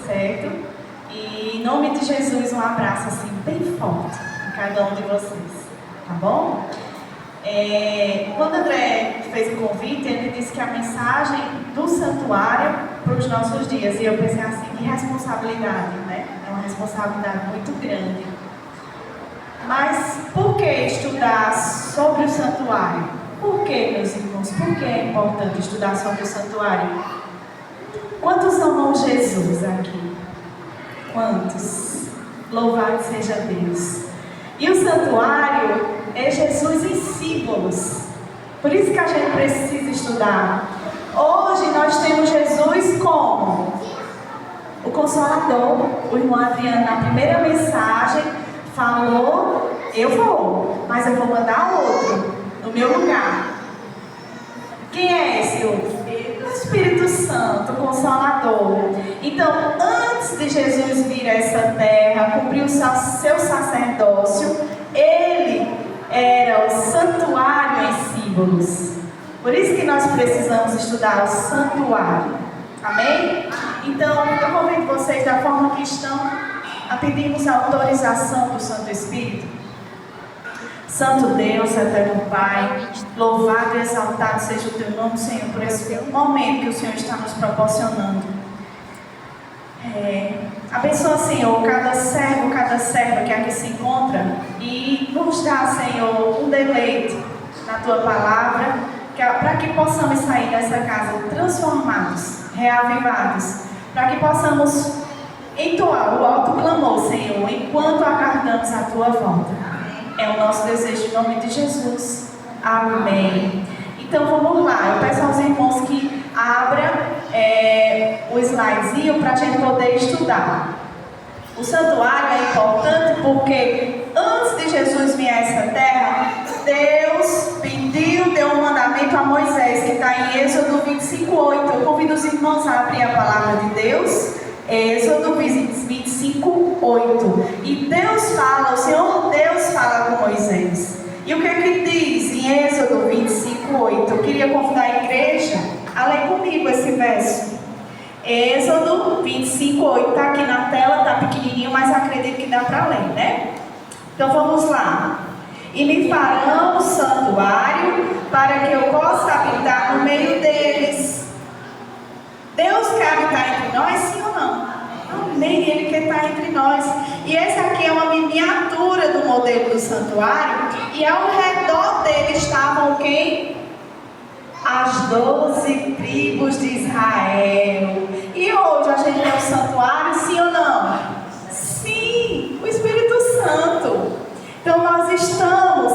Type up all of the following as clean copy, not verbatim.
certo? E em nome de Jesus, um abraço assim bem forte em cada um de vocês, tá bom? Quando André fez o convite, ele disse que a mensagem do santuário para os nossos dias, e eu pensei assim, que responsabilidade, né? É uma responsabilidade muito grande. Mas por que estudar sobre o santuário? Por que, meus irmãos? Por que é importante estudar sobre o santuário? Quantos amam Jesus aqui? Quantos? Louvado seja Deus. E o santuário é Jesus em símbolos. Por isso que a gente precisa estudar. Hoje nós temos Jesus como o Consolador. O irmão Adriano, na primeira mensagem, falou: eu vou, mas eu vou mandar outro no meu lugar. Quem é esse outro? O Espírito Santo, o Consolador. Então, antes de Jesus vir a essa terra, cumprir o seu sacerdócio, ele era o santuário em símbolos. Por isso que nós precisamos estudar o santuário. Amém? Então, eu convido vocês da forma que estão a pedirmos a autorização do Santo Espírito. Santo Deus, eterno Pai, louvado e exaltado seja o teu nome, Senhor, por esse momento que o Senhor está nos proporcionando. Abençoa, Senhor, cada servo, cada serva que aqui se encontra e nos dá, Senhor, um deleite na tua palavra, para que possamos sair dessa casa transformados, reavivados, para que possamos entoar o alto clamor, Senhor, enquanto aguardamos a tua volta. É o nosso desejo em nome de Jesus. Amém. Então vamos lá. Eu peço aos irmãos que abram o slidezinho para a gente poder estudar. O santuário é importante porque antes de Jesus vir a essa terra, Deus deu um mandamento a Moisés, que está em Êxodo 25:8. Eu convido os irmãos a abrir a palavra de Deus. Êxodo 25:8. E Deus fala, o Senhor Deus fala com Moisés. E o que é que diz em Êxodo 25:8? Eu queria convidar a igreja a ler comigo esse verso. Êxodo 25:8. Está aqui na tela, está pequenininho, mas acredito que dá para ler, né? Então vamos lá. E me farão um santuário para que eu possa habitar no meio deles. Deus quer habitar entre nós, sim ou não? Amém, Ele quer estar entre nós. E essa aqui é uma miniatura do modelo do santuário. E ao redor dele estavam quem? As 12 tribos de Israel. E hoje a gente tem um santuário, sim ou não? Sim, o Espírito Santo. Então nós estamos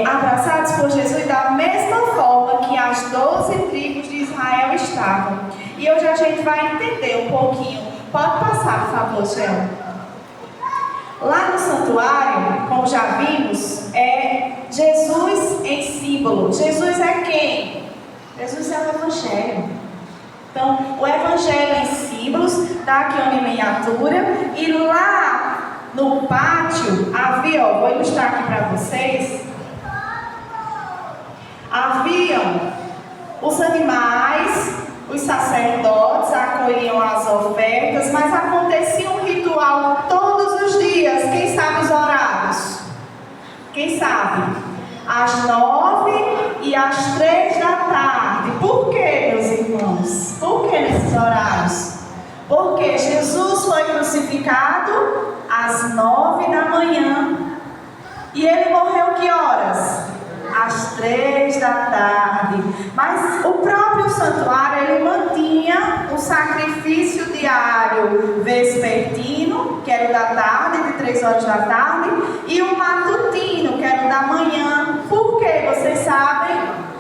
abraçados por Jesus da mesma forma que as 12 tribos de Israel estavam. E hoje a gente vai entender um pouquinho. Pode passar, por favor, Gel. Lá no santuário, como já vimos, é Jesus em símbolo. Jesus é quem? Jesus é o Evangelho. Então, o Evangelho em símbolos, está aqui uma miniatura. E lá no pátio havia, vou ilustrar aqui para vocês, haviam os animais, os sacerdotes acolhiam as ofertas, mas acontecia um ritual todos os dias. Quem sabe os horários? Quem sabe? Às 9 e às 3 da tarde. Por que, meus irmãos? Por que nesses horários? Porque Jesus foi crucificado às 9 da manhã. E ele morreu que horas? Às 3 da tarde. Mas o próprio santuário, ele mantinha um sacrifício diário vespertino, que era o da tarde, de 3 horas da tarde, e o matutino, que era o da manhã. Por quê? Vocês sabem?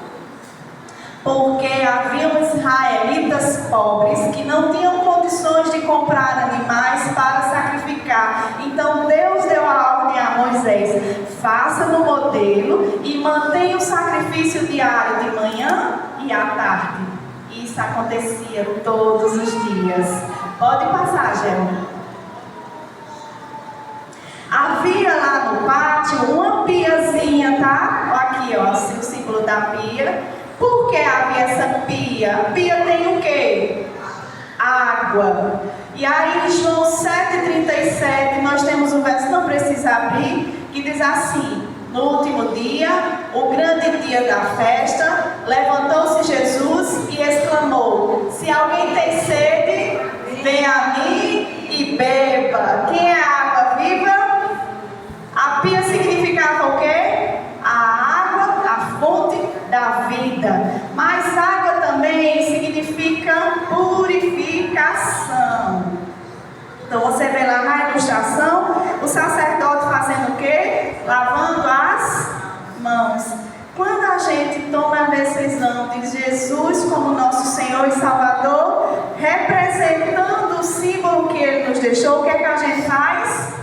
Porque haviam israelitas pobres que não tinham condições de comprar animais para sacrificar. Então Deus deu a ordem a Moisés: faça no modelo e mantenha o sacrifício diário de manhã e à tarde. Isso acontecia todos os dias. Pode passar, Gel. Havia lá no pátio uma piazinha, tá? Aqui, ó, o símbolo da pia. Por que havia essa pia? A pia tem o quê? Água. água. E aí em João 7,37 nós temos um verso, não precisa abrir, que diz assim: no último dia, o grande dia da festa, levantou-se Jesus e exclamou: se alguém tem sede, venha a mim e beba. Quem é a água viva? A pia significava o quê? A água, a fonte da vida. Mas água também significa purificação. Então você vê lá na ilustração o sacerdote fazendo o quê? Lavando as mãos. Quando a gente toma a decisão de Jesus como nosso Senhor e Salvador, representando o símbolo que Ele nos deixou, o que é que a gente faz?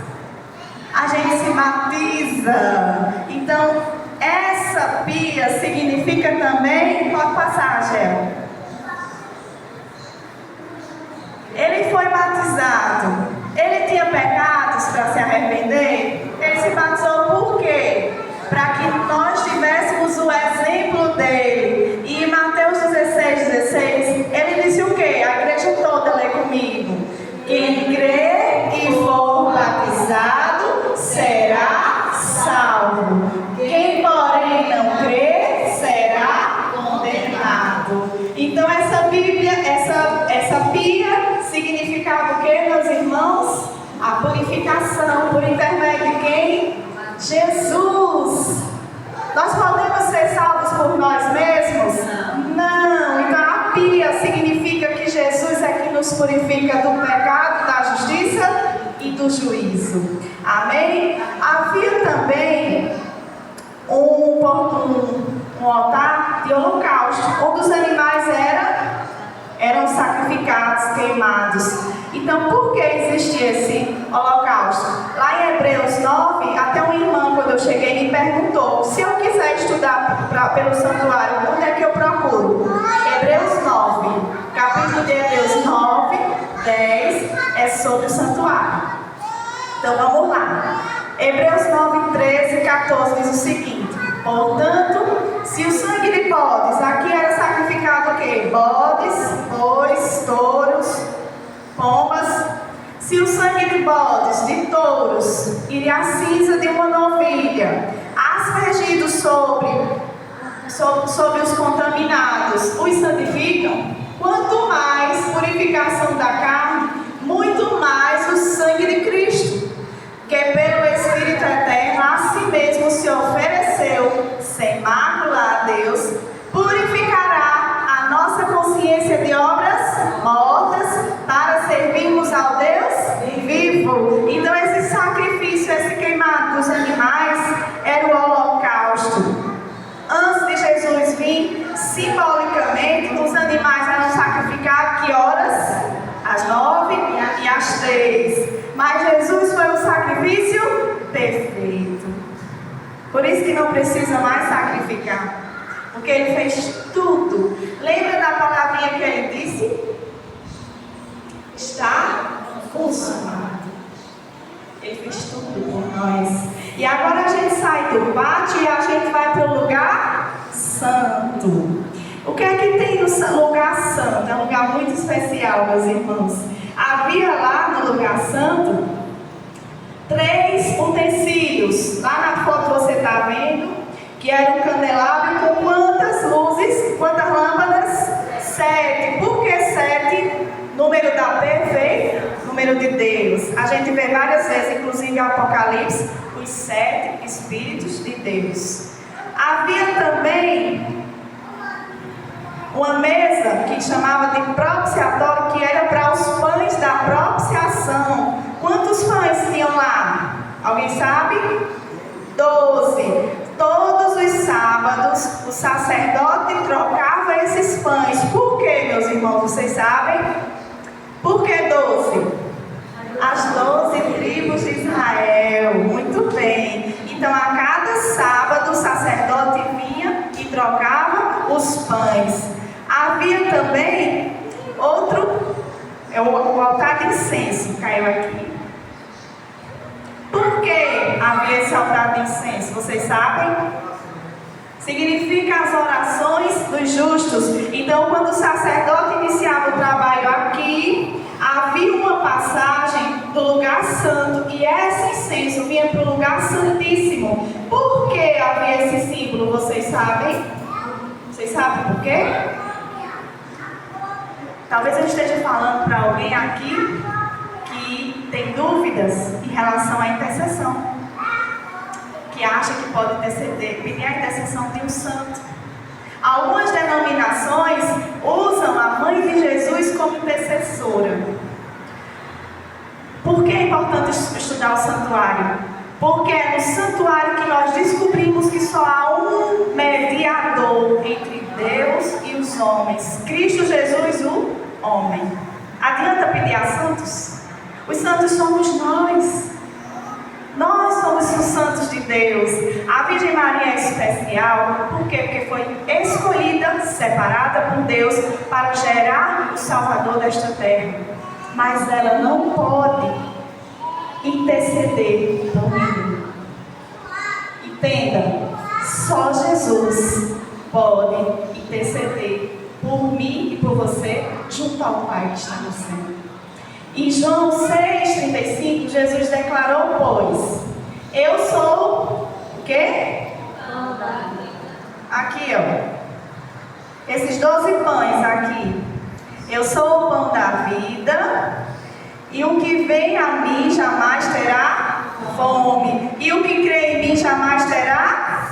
A gente se batiza. Então, essa pia significa também, pode passar, Gel. Ele foi batizado. Ele tinha pecados para se arrepender? Ele se batizou por quê? Para que nós tivéssemos o exemplo dele. E em Mateus 16, ele disse o quê? A igreja toda lê comigo. Quem crê e for batizado será salvo. Quem, porém, não crê será condenado. Então essa Bíblia, essa pia significava o quê, meus irmãos? A purificação por intermédio de quem? Jesus. Nós podemos ser salvos por nós mesmos? Não. Então a pia significa que Jesus é que nos purifica do pecado, da justiça e do juízo. Amém? Havia também um altar de holocausto. Um dos animais eram sacrificados, queimados. Então, por que existia esse holocausto? Lá em Hebreus 9, até uma irmã, quando eu cheguei, me perguntou: se eu quiser estudar pelo santuário, onde é que eu procuro? Hebreus 9, capítulo de Hebreus 9, 10, é sobre o santuário. Então, vamos lá. Hebreus 9, 13 e 14 diz o seguinte: portanto, se o sangue de bodes, aqui era sacrificado o quê? Bodes, bois, touros, pombas. Se o sangue de bodes, de touros e a cinza de uma novilha, aspergido sobre os contaminados, os santificam, quanto mais purificação da carne, muito mais o sangue de Cristo, que pelo Espírito Eterno a si mesmo se ofereceu, sem mácula a Deus, purificará a nossa consciência de obras mortas, para servirmos ao Deus vivo. Então esse sacrifício, esse queimado dos animais, era o holocausto. Antes de Jesus vir, simbolicamente, os animais eram sacrificados que horas? Às 9 e às 3. Mas Jesus foi um sacrifício perfeito. Por isso que não precisa mais sacrificar. Porque Ele fez tudo. Lembra da palavrinha que Ele disse? Está consumado. Ele fez tudo por nós. E agora a gente sai do pátio e a gente vai para o lugar santo. O que é que tem no lugar santo? É um lugar muito especial, meus irmãos. Havia lá no lugar santo 3 utensílios. Lá na foto você está vendo que era um candelabro com quantas luzes? Quantas lâmpadas? 7. Por que 7? Número da perfeição, número de Deus. A gente vê várias vezes, inclusive em Apocalipse, os 7 Espíritos de Deus. Havia também uma mesa que chamava de propiciatório, que era para os pães da propiciação. Quantos pães tinham lá? Alguém sabe? 12. Todos os sábados o sacerdote trocava esses pães. Por quê, meus irmãos? Vocês sabem? Por que 12? As 12 tribos de Israel. Muito bem. Então a cada sábado o sacerdote vinha e trocava os pães. Havia também outro, o altar de incenso, caiu aqui. Por que havia esse altar de incenso? Vocês sabem? Significa as orações dos justos. Então, quando o sacerdote iniciava o trabalho aqui, havia uma passagem do lugar santo e esse incenso vinha para o lugar santíssimo. Por que havia esse símbolo? Vocês sabem? Vocês sabem por quê? Talvez eu esteja falando para alguém aqui que tem dúvidas em relação à intercessão, que acha que pode interceder, pedir a intercessão de um santo. Algumas denominações usam a mãe de Jesus como intercessora. Por que é importante estudar o santuário? Porque é no santuário que nós descobrimos que só há um mediador entre Deus e os homens, Cristo Jesus, o homem. Adianta pedir a santos? Os santos somos nós. Nós somos os santos de Deus. A Virgem Maria é especial, por quê? Porque foi escolhida, separada por Deus para gerar o Salvador desta terra. Mas ela não pode interceder por ninguém. Entenda, só Jesus pode interceder por mim e por você junto ao Pai que está no céu. Em João 6,35, Jesus declarou, pois, eu sou o quê? Aqui, ó. Esses 12 pães aqui. Eu sou o pão da vida, e o que vem a mim jamais terá fome, e o que crê em mim jamais terá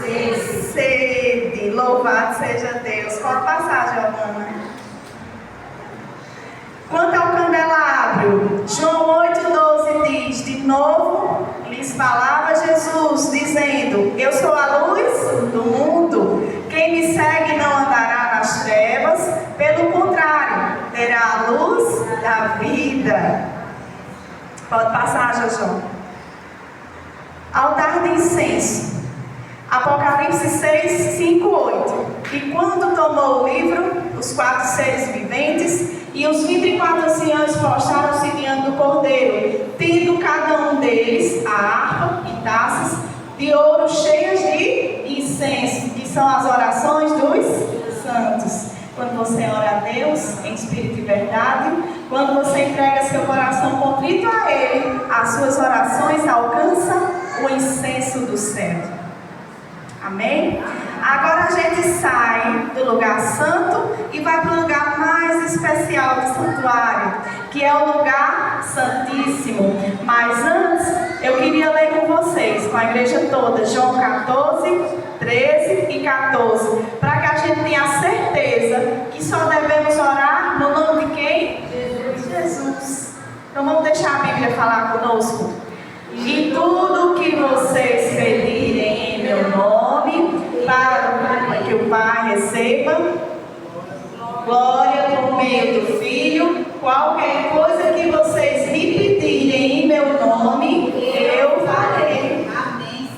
sede. Louvado seja Deus. Pode passar, Giovana. Quanto ao candelabro, João 8,12 diz, de novo lhes falava Jesus, dizendo, eu sou a luz do mundo, quem me segue não andará nas trevas, pelo contrário, terá a luz da vida. Pode passar, Jojo. Altar de incenso, Apocalipse 6, 5, 8. E quando tomou o livro, os 4 seres viventes e os 24 anciãos postraram-se diante do Cordeiro, tendo cada um deles a harpa e taças de ouro cheias de incenso, que são as orações dos santos. Quando você ora a Deus em espírito e verdade, quando você entrega seu coração contrito a Ele, as suas orações alcançam o incenso do céu. Amém? Agora a gente sai do lugar santo e vai para o lugar mais especial do santuário, que é o lugar santíssimo. Mas antes, eu queria ler com vocês, com a igreja toda, João 14, 13 e 14, para que a gente tenha certeza que só devemos orar no nome de quem? Jesus. Então vamos deixar a Bíblia falar conosco. E tudo que vocês pedirem em meu nome, para que o Pai receba glória por meio do Filho, qualquer coisa que vocês me pedirem em meu nome, eu farei. Amém.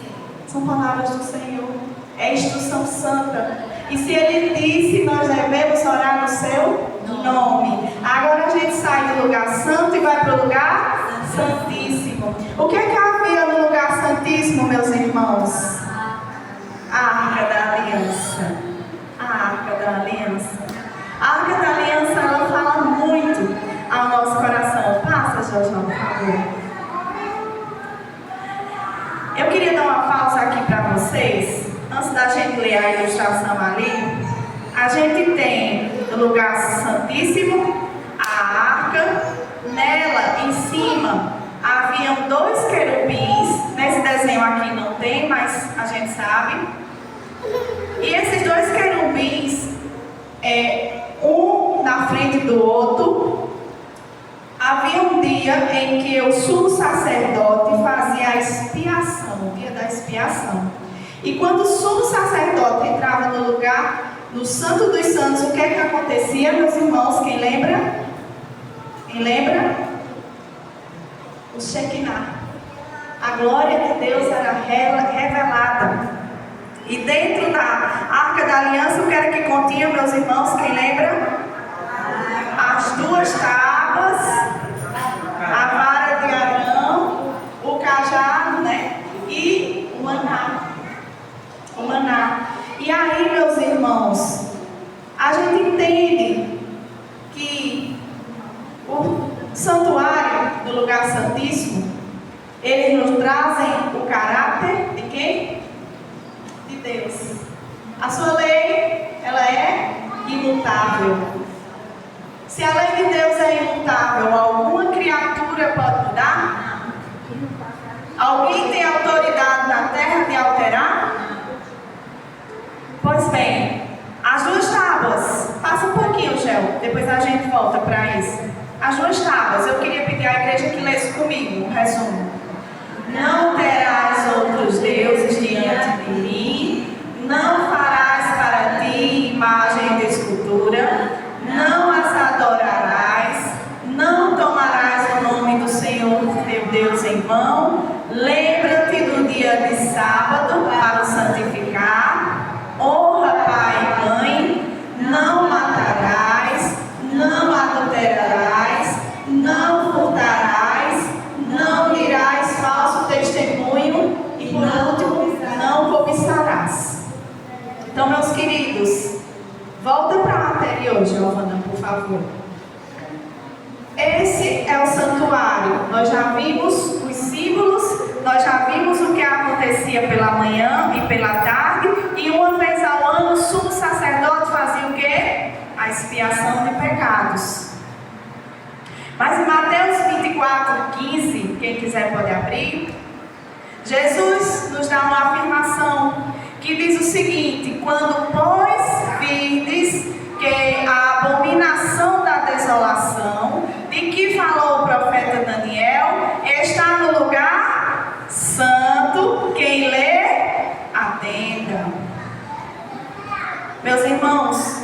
São palavras do Senhor, é instrução santa. E se Ele disse, nós devemos orar no seu nome. Agora a gente sai do lugar santo e vai para o lugar santíssimo. O que é que havia no lugar santíssimo, meus irmãos? A Arca da Aliança. A Arca da Aliança. A Arca da Aliança, ela fala muito ao nosso coração. Passa, Jorge, por favor. Eu queria dar uma pausa aqui para vocês. Antes da gente ler a ilustração ali, a gente tem no lugar santíssimo a arca. Nela, em cima, haviam 2 querubins. Nesse desenho aqui não tem, mas a gente sabe. E esses 2 querubins, um na frente do outro. Havia um dia em que o sumo sacerdote fazia a expiação, o dia da expiação. E quando o sumo sacerdote entrava no lugar, no Santo dos Santos, o que é que acontecia, meus irmãos? Quem lembra? Quem lembra? O Shekinah. A glória de Deus era revelada. E dentro da Arca da Aliança, o que era que continha, meus irmãos? Quem lembra? As 2 tábuas, a vara de Arão, o cajado, né? E o maná. O maná. E aí, meus irmãos, a gente entende que o do lugar santíssimo, eles nos trazem o caráter de quem? De Deus. A sua lei, ela é imutável. Se a lei de Deus é imutável, alguma criatura pode mudar? Alguém tem autoridade na terra de alterar? Pois bem, as duas tábuas, passa um pouquinho, Gel, depois a gente volta para isso. As duas tábuas, eu queria pedir à igreja que lesse comigo um resumo. Não terás outros deuses diante de mim, não farás para ti imagem de escultura, não as adorarás, não tomarás o nome do Senhor teu Deus em vão, lembra-te do dia de sábado para o santificar, honra pai e mãe, não matarás, não adulterarás, não furtarás, não dirás falso testemunho e por último, não cobiçarás. Então, meus queridos, volta para a matéria hoje, Giovana, por favor. Esse é o santuário. Nós já vimos os símbolos, nós já vimos o que acontecia pela manhã e pela tarde, e uma vez ao ano o sumo sacerdote fazia o quê? A expiação de pecados. Mas em Mateus 24:15, quem quiser pode abrir, Jesus nos dá uma afirmação que diz o seguinte: quando, pois, virdes que a abominação da desolação, de que falou o profeta Daniel, está no lugar santo, quem lê, atenda. Meus irmãos,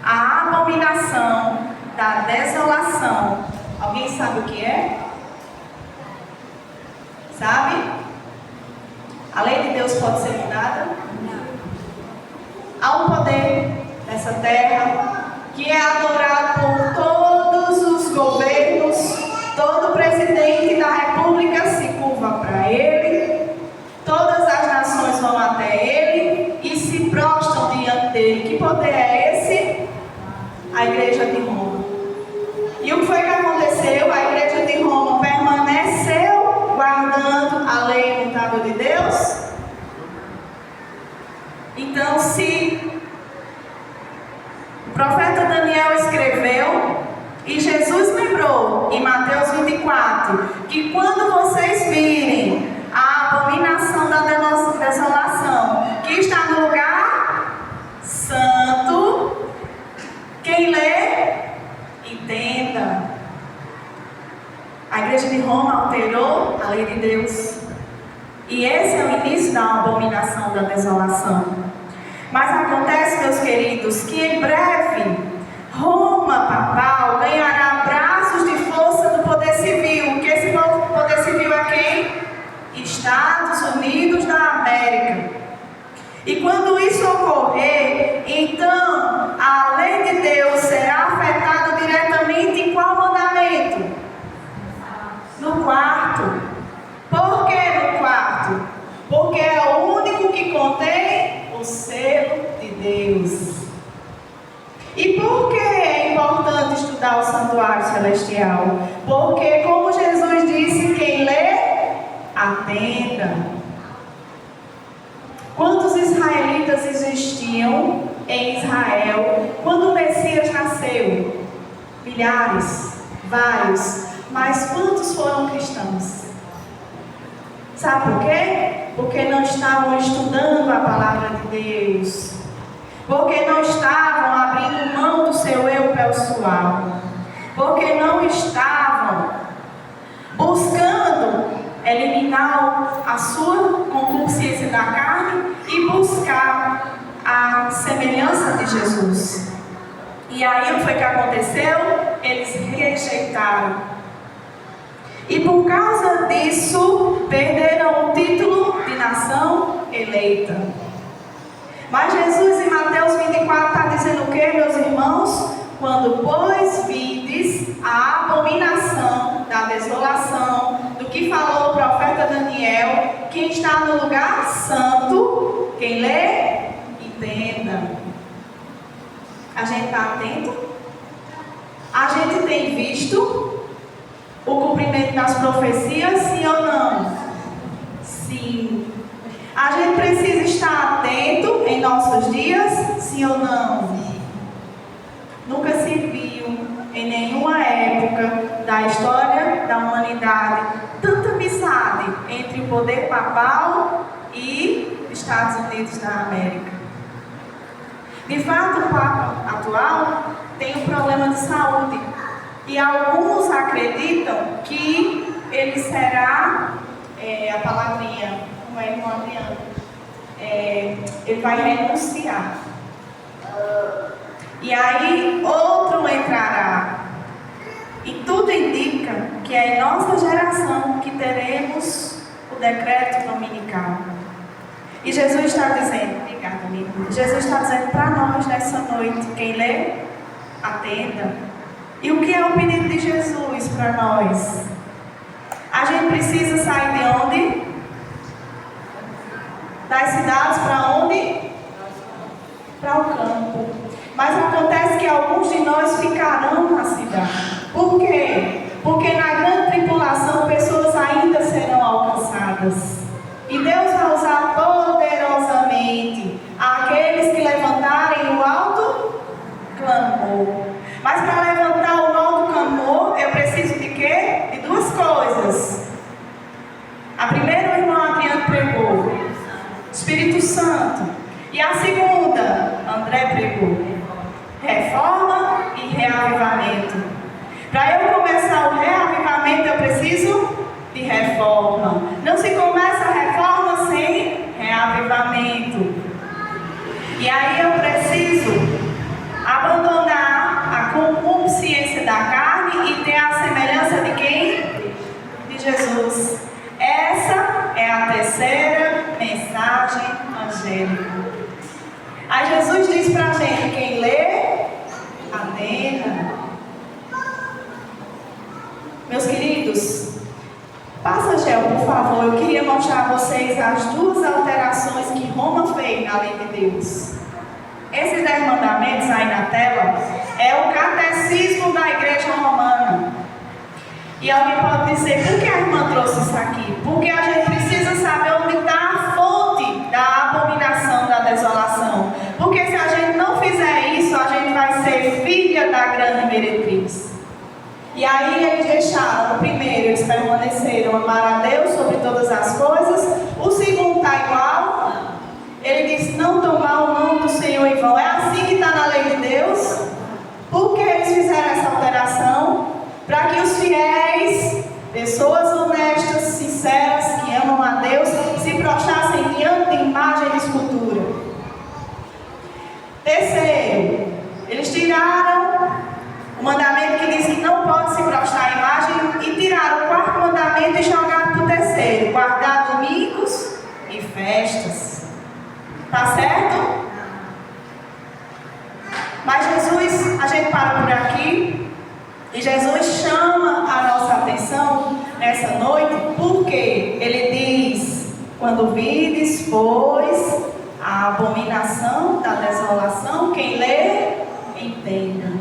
a abominação da desolação, alguém sabe o que é? Sabe? A lei de Deus pode ser mudada? Há um poder nessa terra que é adorado por todos os governos, todo presidente da república se curva para ele, todas as nações vão até ele e se prostram diante dele. Que poder é esse? A igreja de Roma. E o que foi que aconteceu? A igreja de Roma permaneceu guardando a lei imutável de Deus? Então, se o profeta Daniel escreveu e Jesus lembrou em Mateus 24 que quando vocês virem a abominação da desolação que está no lugar santo, quem lê, entenda. A igreja de Roma alterou a lei de Deus. E esse é o início da abominação da desolação. Mas acontece, meus queridos, que em breve Roma papal ganhará braços de força do poder civil. Que esse poder civil é quem? Estados Unidos da América. E quando isso ocorrer, então a lei de Deus será afetada diretamente em qual mandamento? No quarto. Por que no quarto? Porque é o único que contém o selo de Deus. E por que é importante estudar o santuário celestial? Porque, como Jesus disse, quem lê, atenda. Quantos israelitas existiam em Israel quando o Messias nasceu? Milhares, vários. Mas quantos foram cristãos? Sabe por quê? Porque não estavam estudando a palavra de Deus. Porque não estavam abrindo mão do seu eu pessoal. Porque não estavam buscando eliminar a sua concupiscência da carne e buscar a semelhança de Jesus. E aí o que foi que aconteceu? Eles rejeitaram. E por causa disso, perderam o título de nação eleita. Mas Jesus em Mateus 24 está dizendo o que, meus irmãos? Quando, pois, vides a abominação da desolação, do que falou o profeta Daniel, quem está no lugar santo, quem lê, entenda. A gente está atento? A gente tem visto o cumprimento presente nas profecias, sim ou não? Sim. A gente precisa estar atento em nossos dias, sim ou não? Nunca se viu em nenhuma época da história da humanidade tanta amizade entre o poder papal e Estados Unidos da América. De fato, o Papa atual tem um problema de saúde e alguns acreditam que ele será, a palavrinha, como é, irmão Adriano, ele vai renunciar. E aí outro entrará. E tudo indica que é em nossa geração que teremos o decreto dominical. E Jesus está dizendo, obrigada, amigo. Jesus está dizendo para nós nessa noite, quem lê, atenda. E o que é o pedido de Jesus para nós? A gente precisa sair de onde? Das cidades para onde? Para o campo. Mas acontece que alguns de nós ficarão na cidade. Por quê? Porque na grande tribulação pessoas ainda serão alcançadas. E Deus vai usar poderosamente aqueles que levantarem o alto clamor. Mas para levantar o alto clamor, eu preciso de quê? De duas coisas. A primeira, o irmão Adriano pregou, Espírito Santo. E a segunda, André pregou, reforma e reavivamento. Para eu começar o reavivamento, eu preciso de reforma. Não se começa a reforma sem reavivamento. E aí eu preciso abandonar a concupiscência da carne e ter a semelhança de quem? De Jesus. Essa é a terceira mensagem angélica. Aí Jesus diz pra gente, quem lê, atenda. Meus queridos, passa, Gel, por favor. Eu queria mostrar a vocês as duas alterações que Roma fez na lei de Deus. Esses 10 mandamentos aí na tela é o catecismo da igreja romana. E alguém pode dizer, por que a irmã trouxe isso aqui? Porque a gente precisa saber onde está a fonte da abominação, da desolação. Porque se a gente não fizer isso, a gente vai ser filha da grande meretriz. E aí eles deixaram, o primeiro, eles permaneceram, amar a Deus sobre todas as coisas. O segundo está igual. Ele disse, não tomar o nome do Senhor em vão. É assim que está na lei de Deus. Por que eles fizeram essa alteração? Para que os fiéis, pessoas honestas, sinceras, que amam a Deus, se prostrassem diante de imagem de escultura. Terceiro, eles tiraram o mandamento que diz que não pode se prostrar à imagem e tiraram o quarto mandamento e jogaram para o terceiro, guardar domingos e festas. Tá certo? Mas Jesus, a gente para por aqui. E Jesus chama a nossa atenção nessa noite, porque Ele diz, quando vides, pois, a abominação da desolação, quem lê, entenda.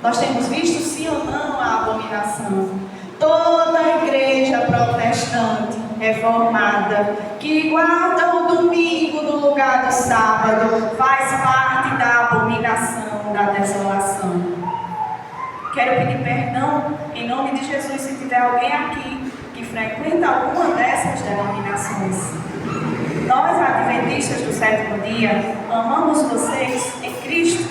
Nós temos visto, sim ou não, a abominação. Toda a igreja protestante, reformada, que guarda o domingo no lugar do sábado, faz parte da abominação da desolação. Quero pedir perdão em nome de Jesus se tiver alguém aqui que frequenta alguma dessas denominações. Nós, adventistas do sétimo dia, amamos vocês em Cristo,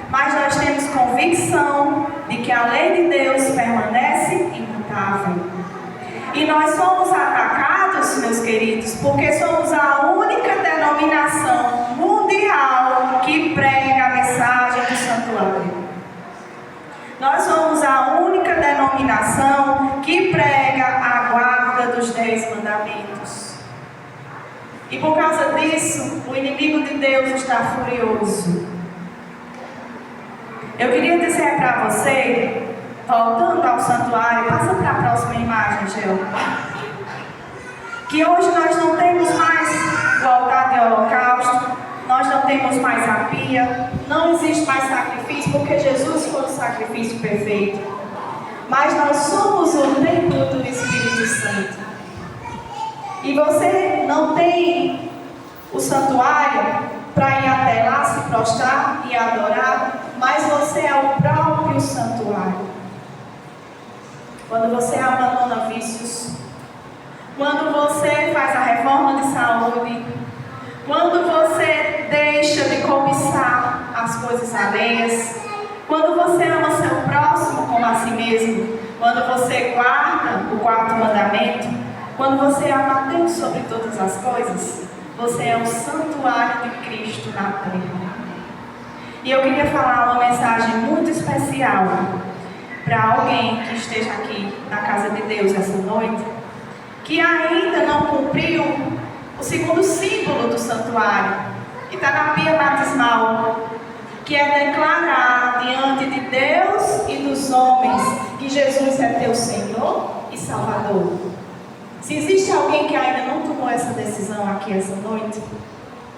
mas nós temos convicção de que a lei de Deus permanece imutável. E nós somos atacados, meus queridos, porque somos a única denominação mundial que prega a mensagem do santuário. Nós somos a única denominação que prega a guarda dos 10 mandamentos. E por causa disso, o inimigo de Deus está furioso. Eu queria dizer para você, voltando ao santuário, passa para a próxima imagem, Gel, que hoje nós não temos mais o altar de holocausto, nós não temos mais a pia, não existe mais sacrifício, porque Jesus foi o sacrifício perfeito. Mas nós somos o templo tem o santuário para ir até lá se prostrar e adorar, mas você é o próprio santuário. Quando você abandona vícios, quando você faz a reforma de saúde, quando você deixa de cobiçar as coisas alheias, quando você ama seu próximo como a si mesmo, quando você guarda o quarto mandamento, quando você ama a Deus sobre todas as coisas, você é o santuário de Cristo na terra. E eu queria falar uma mensagem muito especial para alguém que esteja aqui na casa de Deus essa noite, que ainda não cumpriu o segundo símbolo do santuário, que está na pia batismal, que é declarar diante de Deus e dos homens que Jesus é teu Senhor e Salvador. Se existe alguém que ainda não tomou essa decisão aqui essa noite,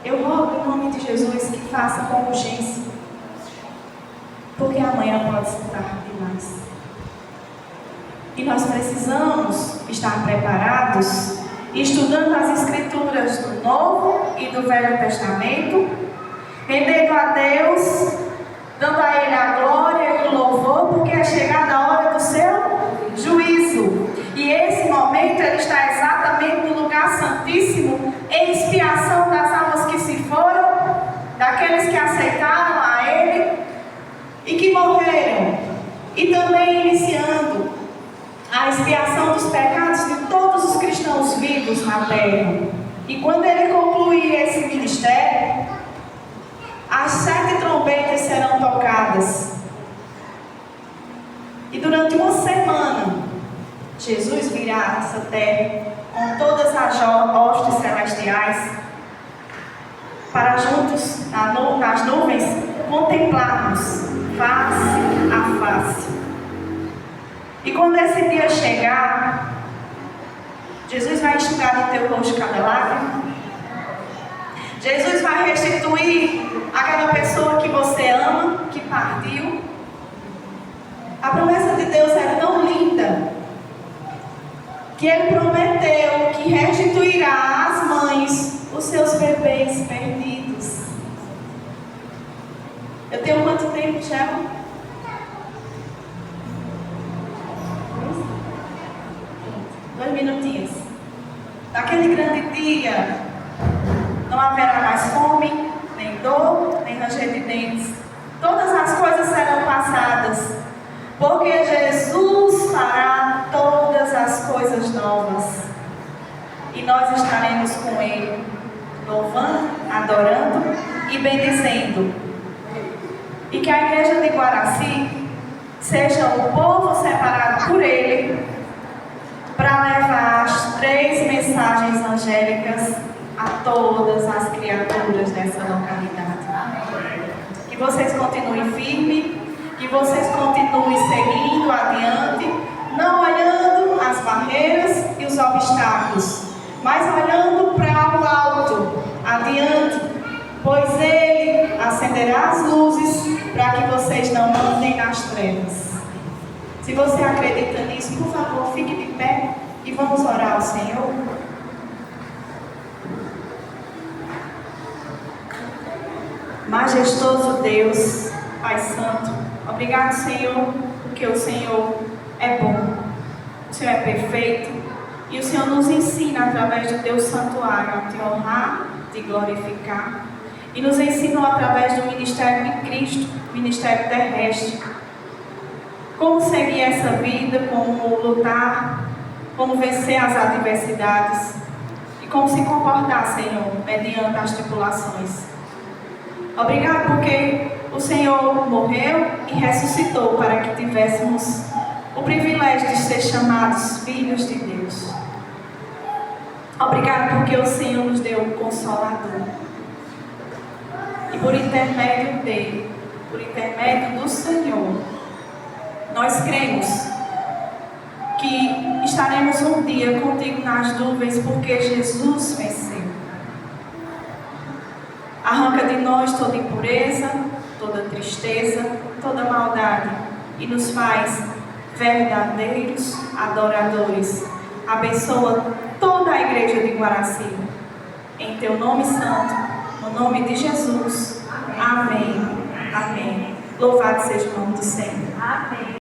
eu rogo em nome de Jesus que faça com urgência, porque amanhã pode ser tarde demais. E nós precisamos estar preparados, estudando as Escrituras do Novo e do Velho Testamento, rendendo a Deus, dando a Ele a glória e o louvor, porque é chegada a hora do seu juízo. E esse momento ele está exatamente no lugar santíssimo, em expiação das almas que se foram, daqueles que aceitaram a Ele e que morreram, e também iniciando a expiação dos pecados de todos os cristãos vivos na terra. E quando Ele concluir esse ministério, as 7 trombetas serão tocadas. E durante uma semana, Jesus virá a essa terra com todas as hostes celestiais para juntos, nas nuvens, contemplarmos face a face. E quando esse dia chegar, Jesus vai enxugar do teu rosto cada lágrima. Jesus vai restituir aquela pessoa que você ama, que partiu. A promessa de Deus é tão linda que Ele prometeu que restituirá às mães os seus bebês perdidos. Eu tenho quanto tempo, Tchela? 2 minutinhos. Naquele grande dia, não haverá mais fome, nem dor, nem ranger de dentes. Todas as coisas serão passadas, porque Jesus fará todas as coisas novas. E nós estaremos com Ele, louvando, adorando e bendizendo. E que a igreja de Guaraci seja o povo separado por Ele para levar as 3 mensagens angélicas a todas as criaturas dessa localidade. Que vocês continuem firmes, que vocês continuem seguindo adiante, não olhando as barreiras e os obstáculos, mas olhando para o alto, adiante, pois Ele acenderá as luzes para que vocês não andem nas trevas. Se você acredita nisso, por favor, fique de pé e vamos orar ao Senhor. Majestoso Deus, Pai Santo, obrigado, Senhor, porque o Senhor é bom, o Senhor é perfeito e o Senhor nos ensina através do teu santuário a te honrar, te glorificar, e nos ensinou através do ministério de Cristo, ministério terrestre, como seguir essa vida, como lutar, como vencer as adversidades e como se comportar, Senhor, mediante as tribulações. Obrigado porque o Senhor morreu e ressuscitou para que tivéssemos o privilégio de ser chamados filhos de Deus. Obrigado porque o Senhor nos deu um Consolador. E por intermédio dele, por intermédio do Senhor, nós cremos que estaremos um dia contigo nas nuvens, porque Jesus venceu. Arranca de nós toda impureza, toda tristeza, toda maldade e nos faz verdadeiros adoradores. Abençoa toda a igreja de Guaraci em teu nome santo, no nome de Jesus. Amém. Amém. Louvado seja o nome do Senhor. Amém.